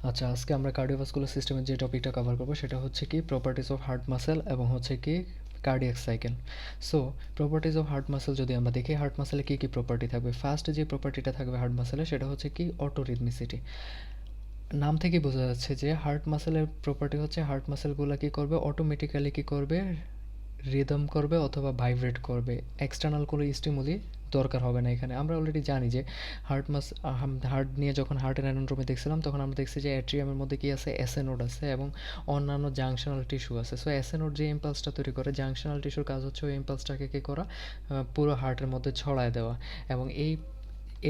আচ্ছা, আজকে আমরা কার্ডিওভাস্কুলার সিস্টেমের যে টপিকটা কভার করবো সেটা হচ্ছে কি প্রপার্টিস অফ হার্ট মাসেল এবং হচ্ছে কি cardiac cycle. So properties of heart muscle যদি আমরা দেখি, হার্ট মাসেলে কী কী প্রপার্টি থাকবে। ফার্স্ট যে প্রপার্টিটা থাকবে হার্ট মাসেলে সেটা হচ্ছে কি অটোরিদমিসিটি। নাম থেকে বোঝা যাচ্ছে যে হার্ট মাসেলের প্রপার্টি হচ্ছে হার্ট মাসেলগুলো কী করবে, অটোমেটিক্যালি কী করবে, রিদম করবে অথবা ভাইব্রেট করবে। এক্সটার্নাল কোনো স্টিমুলি দরকার হবে না এখানে। আমরা অলরেডি জানি যে হার্ট নিয়ে যখন হার্টের অ্যানাটমি দেখছিলাম তখন আমরা দেখছি যে অ্যাট্রিয়ামের মধ্যে কী আছে, এসএ নোড আছে এবং অন্যান্য জাংশনাল টিস্যু আছে। সো এসএ নোড যে ইম্পালসটা তৈরি করে, জাংশনাল টিস্যুর কাজ হচ্ছে ওই ইম্পালসটাকে কী করা, পুরো হার্টের মধ্যে ছড়ায় দেওয়া। এবং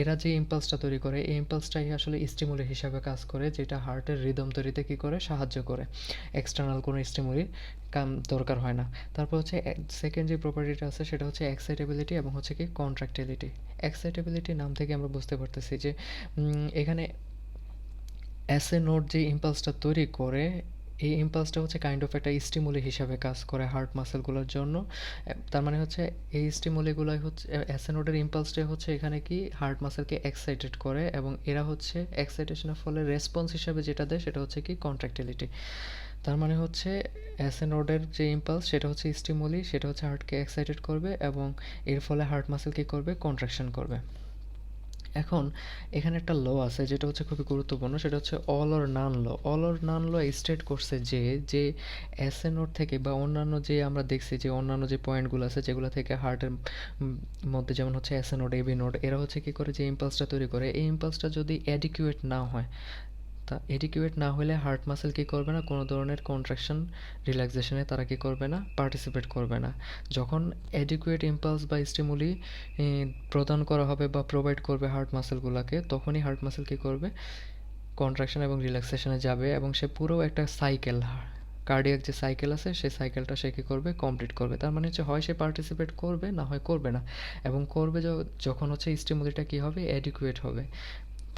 এরা যে ইম্পালসটা তৈরি করে এই ইম্পালসটাই আসলে স্টিমুলি হিসাবে কাজ করে, যেটা হার্টের রিদম তৈরিতে কী করে, সাহায্য করে। এক্সটার্নাল কোনো স্টিমুলি দরকার হয় না। তারপর হচ্ছে সেকেন্ড যে প্রপার্টিটা আছে সেটা হচ্ছে এক্সাইটেবিলিটি এবং হচ্ছে কি কন্ট্রাক্টিলিটি। এক্সাইটেবিলিটি নাম থেকে আমরা বুঝতে পারতেছি যে এখানে এসএ নোড যে ইম্পালসটা তৈরি করে এই ইম্পালসটা হচ্ছে কাইন্ড অফ একটা স্টিমুলি হিসাবে কাজ করে হার্ট মাসেলগুলোর জন্য। তার মানে হচ্ছে এই স্টিমুলিগুলোই হচ্ছে এসএ নোডের ইম্পালসটাই হচ্ছে এখানে কি হার্ট মাসেলকে এক্সাইটেড করে এবং এরা হচ্ছে এক্সাইটেশনের ফলে রেসপন্স হিসাবে যেটা দেয় সেটা হচ্ছে কি কন্ট্রাক্টিলিটি। তার মানে হচ্ছে এসএ নোডের যে ইম্পালস সেটা হচ্ছে স্টিমুলি, সেটা হচ্ছে হার্টকে এক্সাইটেড করবে এবং এর ফলে হার্ট মাসেল কী করবে, কন্ট্রাকশন করবে। এখন এখানে একটা ল আছে যেটা হচ্ছে খুবই গুরুত্বপূর্ণ, সেটা হচ্ছে all or none law. All or none law state করছে যে যে এসএ নোড থেকে বা অন্যান্য যে আমরা দেখছি যে অন্যান্য যে পয়েন্টগুলো আছে যেগুলো থেকে হার্টের মধ্যে যেমন হচ্ছে এসএ নোড, এবি নোড, এরা হচ্ছে কী করে, যে ইম্পালসটা তৈরি করে এই ইম্পালসটা যদি অ্যাডিকুয়েট না হয়, তা এডিকুয়েট না হলে হার্ট মাসেল কী করবে না, কোনো ধরনের কন্ট্রাকশন রিল্যাক্সেশনে তারা কী করবে না, পার্টিসিপেট করবে না। যখন এডিকুয়েট ইম্পালস বা স্টিমুলি প্রদান করা হবে বা প্রোভাইড করবে হার্ট মাসেলগুলোকে, তখনই হার্ট মাসেল কী করবে, কন্ট্রাকশন এবং রিল্যাক্সেশনে যাবে এবং সে পুরো একটা সাইকেল, কার্ডিয়াক যে সাইকেল আছে সেই সাইকেলটা সে কী করবে, কমপ্লিট করবে। তার মানে হচ্ছে হয় সে পার্টিসিপেট করবে না হয় করবে না। এবং করবে যখন হচ্ছে স্টিমুলিটা কী হবে, অ্যাডিকুয়েট হবে,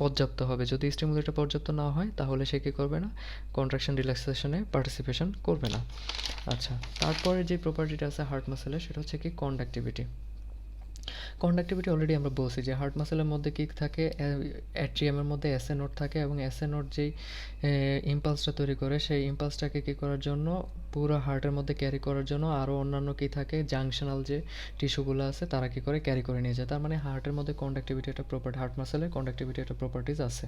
পর্যাপ্ত হবে। যদি স্টিমুলেটর পর্যাপ্ত না হয় তাহলে সে কী করবে না, কন্ট্রাকশন রিল্যাক্সেশনে পার্টিসিপেশন করবে না। আচ্ছা, তারপরে যে প্রপার্টিটা আছে হার্ট মাসেলের সেটা হচ্ছে কি কন্ডাক্টিভিটি। কন্ডাক্টিভিটি অলরেডি আমরা বলছি যে হার্ট মাসেলের মধ্যে কী থাকে, অ্যাট্রিয়ামের মধ্যে এসএ নোড থাকে এবং এসএ নোড যেই ইম্পালসটা তৈরি করে সেই ইম্পালসটাকে কী করার জন্য, পুরো হার্টের মধ্যে ক্যারি করার জন্য আরও অন্যান্য কী থাকে, জাংশনাল যে টিস্যুগুলো আছে তারা কী করে, ক্যারি করে নিয়ে যায়। তার মানে হার্টের মধ্যে কন্ডাক্টিভিটি একটা প্রপার্টি, হার্ট মাসেলের কন্ডাক্টিভিটি একটা প্রপার্টিজ আছে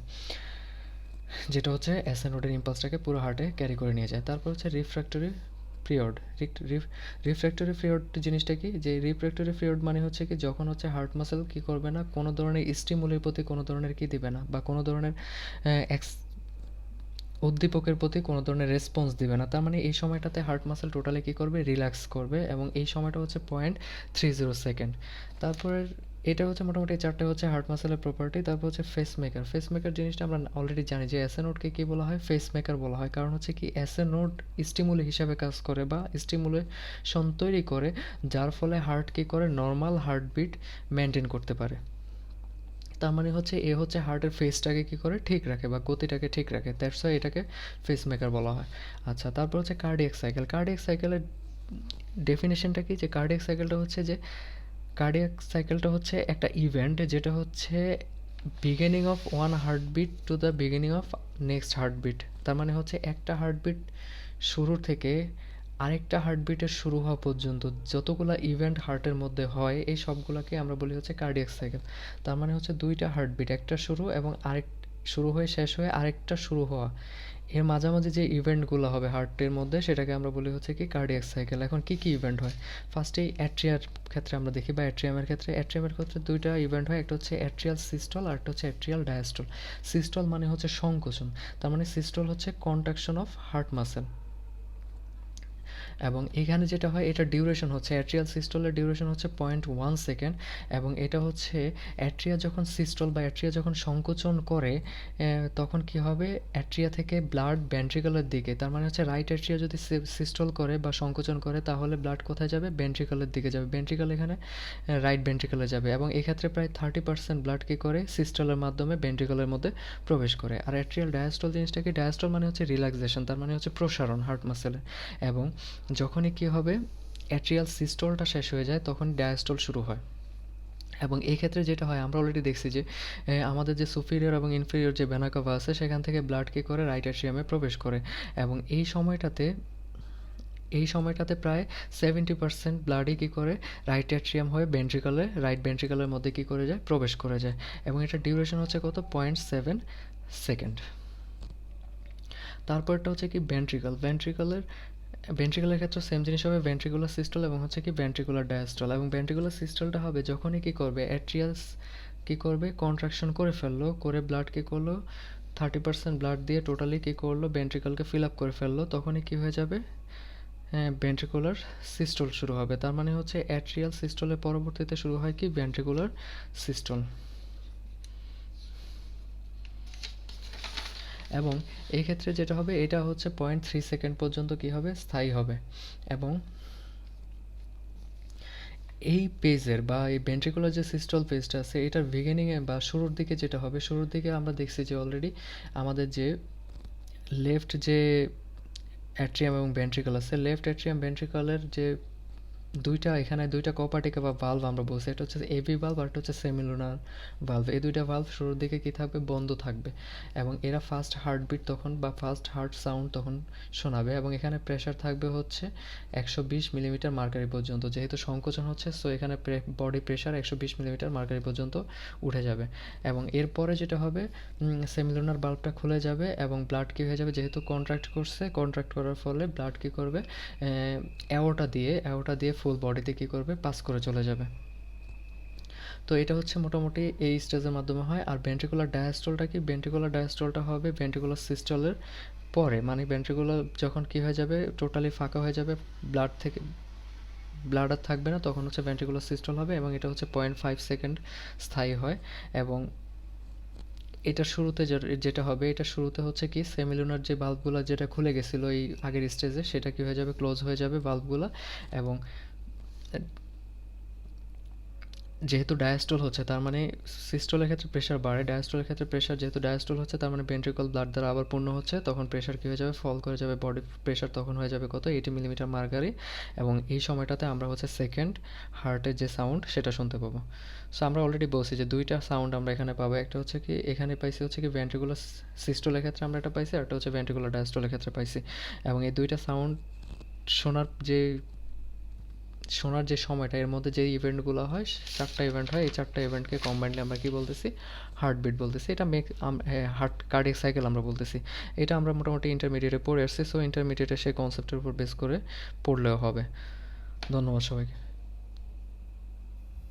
যেটা হচ্ছে এসএ নোডের ইম্পালসটাকে পুরো হার্টে ক্যারি করে নিয়ে যায়। তারপর হচ্ছে রিফ্র্যাক্টরি পিরিয়ড। রিফ্র্যাক্টরি পিরিয়ড জিনিসটা কি, যে রিফ্র্যাক্টরি পিরিয়ড মানে হচ্ছে কি যখন হচ্ছে হার্ট মাসেল কী করবে না, কোনো ধরনের স্টিমুলির প্রতি কোনো ধরনের কী দিবে না বা কোনো ধরনের উদ্দীপকের প্রতি কোনো ধরনের রেসপন্স দিবে না। তার মানে এই সময়টাতে হার্ট মাসেল টোটালি কী করবে, রিল্যাক্স করবে এবং এই সময়টা হচ্ছে 0.30 সেকেন্ড। তারপরে এটা হচ্ছে মোটামুটি চারটে হচ্ছে হার্ট মাসেলের প্রপার্টি। তারপর হচ্ছে ফেসমেকার। ফেসমেকার জিনিসটা আমরা অলরেডি জানি যে এসএ নোডকে কী বলা হয়, ফেসমেকার বলা হয়। কারণ হচ্ছে কি এসএ নোড স্টিমুলি হিসাবে কাজ করে বা স্টিমুলেশন তৈরি করে, যার ফলে হার্ট কী করে, নর্মাল হার্টবিট মেনটেন করতে পারে। তার মানে হচ্ছে এ হচ্ছে হার্টের ফেসটাকে কী করে, ঠিক রাখে বা গতিটাকে ঠিক রাখে। দ্যাটস ওয়াই এটাকে ফেসমেকার বলা হয়। আচ্ছা, তারপর হচ্ছে কার্ডিয়াক সাইকেল। কার্ডিয়াক সাইকেলের ডেফিনেশনটা কি, যে কার্ডিয়াক সাইকেলটা হচ্ছে যে কার্ডিয়াক সাইকেলটা হচ্ছে একটা ইভেন্ট যেটা হচ্ছে beginning of one heartbeat to the beginning of next heartbeat. তার মানে হচ্ছে একটা হার্টবিট শুরু থেকে আরেকটা হার্টবিটের শুরু হওয়া পর্যন্ত যতগুলা ইভেন্ট হার্টের মধ্যে হয় এই সবগুলোকে আমরা বলি হচ্ছে কার্ডিয়াক সাইকেল। তার মানে হচ্ছে দুইটা হার্টবিট, একটা শুরু এবং আরেক শুরু হয়ে শেষ হয়ে আরেকটা শুরু হওয়া, এর মাঝামাঝি যে ইভেন্টগুলো হবে হার্টের মধ্যে সেটাকে আমরা বলি হচ্ছে কি কার্ডিয়াক সাইকেল। এখন কী কী ইভেন্ট হয়, ফার্স্টেই অ্যাট্রিয়ার ক্ষেত্রে আমরা দেখি বা অ্যাট্রিয়ামের ক্ষেত্রে দুইটা ইভেন্ট হয়, একটা হচ্ছে অ্যাট্রিয়াল সিস্টল আর একটা হচ্ছে অ্যাট্রিয়াল ডায়াস্টল। সিস্টল মানে হচ্ছে সংকোচন, তার মানে সিস্টল হচ্ছে কন্ট্রাকশন অফ হার্ট মাসেল। এবং এখানে যেটা হয় এটার ডিউরেশন হচ্ছে, অ্যাট্রিয়াল সিস্টলের ডিউরেশন হচ্ছে 0.1 সেকেন্ড এবং এটা হচ্ছে অ্যাট্রিয়া যখন সিস্টল বা অ্যাট্রিয়া যখন সংকোচন করে তখন কি হবে, অ্যাট্রিয়া থেকে ব্লাড ভেন্ট্রিকলের দিকে, তার মানে হচ্ছে রাইট অ্যাট্রিয়া যদি সিস্টল করে বা সংকোচন করে তাহলে ব্লাড কোথায় যাবে, ভেন্ট্রিকলের দিকে যাবে, ভেন্ট্রিকল এখানে রাইট ভেন্ট্রিকলে যাবে এবং এক্ষেত্রে প্রায় 30% ব্লাড কী করে, সিস্টলের মাধ্যমে ভেন্ট্রিকলের মধ্যে প্রবেশ করে। আর অ্যাট্রিয়াল ডায়াস্টল জিনিসটা কি, ডায়াস্টল মানে হচ্ছে রিল্যাক্সেশন, তার মানে হচ্ছে প্রসারণ হার্ট মাসেলের। এবং যখনই কী হবে, অ্যাট্রিয়াল সিস্টলটা শেষ হয়ে যায় তখন ডায়াস্টল শুরু হয়। এবং এই ক্ষেত্রে যেটা হয় আমরা অলরেডি দেখছি যে আমাদের যে সুপিরিয়র এবং ইনফেরিয়র যে ভেনা কাভা আছে সেখান থেকে ব্লাড কী করে রাইট অ্যাট্রিয়ামে প্রবেশ করে এবং এই সময়টাতে প্রায় 70% ব্লাডই কী করে রাইট অ্যাট্রিয়াম হয়ে রাইট ভেন্ট্রিকলের মধ্যে কী করে যায় প্রবেশ করে যায় এবং এটার ডিউরেশন হচ্ছে কত 0.7 সেকেন্ড। তারপরটা হচ্ছে কি ভেন্ট্রিকলের ক্ষেত্রে সেম জিনিস হবে ভেন্ট্রিকুলার সিস্টল এবং হচ্ছে কি ভেন্ট্রিকুলার ডায়াস্টল এবং ভেন্ট্রিকুলার সিস্টলটা হবে যখনই কী করবে অ্যাট্রিয়ালস কী করবে কন্ট্রাকশন করে ফেললো করে ব্লাড কী করলো 30% ব্লাড দিয়ে টোটালি কী করলো ভেন্ট্রিকলকে ফিল আপ করে ফেললো তখনই কী হয়ে যাবে ভেন্ট্রিকুলার সিস্টল শুরু হবে। তার মানে হচ্ছে অ্যাট্রিয়াল সিস্টলের পরবর্তীতে শুরু হয় কি ভেন্ট্রিকুলার সিস্টল। এবং এই ক্ষেত্রে যেটা হবে এটা হচ্ছে 0.3 সেকেন্ড পর্যন্ত কি হবে স্থায়ী হবে এবং এই পেজের বা এই ভেন্ট্রিকুলার যে সিস্টল পেজটা আছে এটার বিগিনিংয়ে বা শুরুর দিকে যেটা হবে শুরুর দিকে আমরা দেখছি যে অলরেডি আমাদের যে লেফট যে অ্যাট্রিয়াম এবং ভেন্ট্রিকল আছে লেফট অ্যাট্রিয়াম ভেন্ট্রিকলের যে এখানে দুইটা কোপার্টিকা বা ভালভ আমরা বলছি এটা হচ্ছে এভি ভালভ আর একটা হচ্ছে সেমিলুনার ভালভ এই দুইটা ভালভ শুরুর দিকে কী থাকবে বন্ধ থাকবে এবং এরা ফার্স্ট হার্টবিট তখন বা ফার্স্ট হার্ট সাউন্ড তখন শোনাবে এবং এখানে প্রেশার থাকবে হচ্ছে 120 মিলিমিটার মার্কারি পর্যন্ত যেহেতু সংকোচন হচ্ছে সো এখানে বডি প্রেশার 120 মিলিমিটার মার্কারি পর্যন্ত উঠে যাবে এবং এরপরে যেটা হবে সেমিলুনার ভালভটা খুলে যাবে এবং ব্লাড কী হয়ে যাবে যেহেতু কন্ট্রাক্ট করার ফলে ব্লাড কী করবে অ্যাওর্টা দিয়ে ফুল বডিতে কী করবে পাস করে চলে যাবে। তো এটা হচ্ছে মোটামুটি এই স্টেজের মাধ্যমে হয়। আর ভেন্ট্রিকুলার ডায়াস্টলটা কি ভেন্ট্রিকুলার ডায়াস্টলটা হবে ভেন্ট্রিকুলার সিস্টলের পরে মানে ভেন্ট্রিকুলার যখন কী হয়ে যাবে টোটালি ফাঁকা হয়ে যাবে ব্লাড আর থাকবে না তখন হচ্ছে ভেন্ট্রিকুলার সিস্টল হবে এবং এটা হচ্ছে 0.5 সেকেন্ড স্থায়ী হয় এবং এটার শুরুতে যেটা হবে এটা শুরুতে হচ্ছে কি সেমিলুনার যে ভালভগুলো যেটা খুলে গেছিলো এই আগের স্টেজে সেটা কি হয়ে যাবে ক্লোজ হয়ে যাবে ভালভগুলো এবং যেহেতু ডায়াস্টল হচ্ছে তার মানে সিস্টলের ক্ষেত্রে প্রেশার বাড়ে ডায়াস্টলের ক্ষেত্রে প্রেশার যেহেতু ডায়াস্টল হচ্ছে তার মানে ভেন্ট্রিকল ব্লাড দ্বারা আবার পূর্ণ হচ্ছে তখন প্রেশার কী হয়ে যাবে ফল করে যাবে বডি প্রেশার তখন হয়ে যাবে কত 80 মিলিমিটার মার্কারি এবং এই সময়টাতে আমরা হচ্ছে সেকেন্ড হার্টের যে সাউন্ড সেটা শুনতে পাবো। সো আমরা অলরেডি বলছি যে দুইটা সাউন্ড আমরা এখানে পাবো একটা হচ্ছে কি এখানে পাইছি হচ্ছে কি ভেন্ট্রিকুলার সিস্টলের ক্ষেত্রে আমরা এটা পাইছি আর একটা হচ্ছে ভেন্ট্রিকুলার ডায়াস্টলের ক্ষেত্রে পাইছি এবং এই দুইটা সাউন্ড শোনার যে সময়টা এর মধ্যে যে ইভেন্টগুলো হয় 4টা ইভেন্ট হয় এই 4টা ইভেন্টকে কম্বাইন্ডলি আমরা কি বলতেছি হার্টবিট বলতেছি এটা হার্ট কার্ডিয়াক সাইকেল আমরা বলতেছি। এটা আমরা মোটামুটি ইন্টারমিডিয়েটে পড়ে আসছি সো ইন্টারমিডিয়েটে সেই কনসেপ্টের উপর বেস করে পড়লেও হবে। ধন্যবাদ সবাইকে।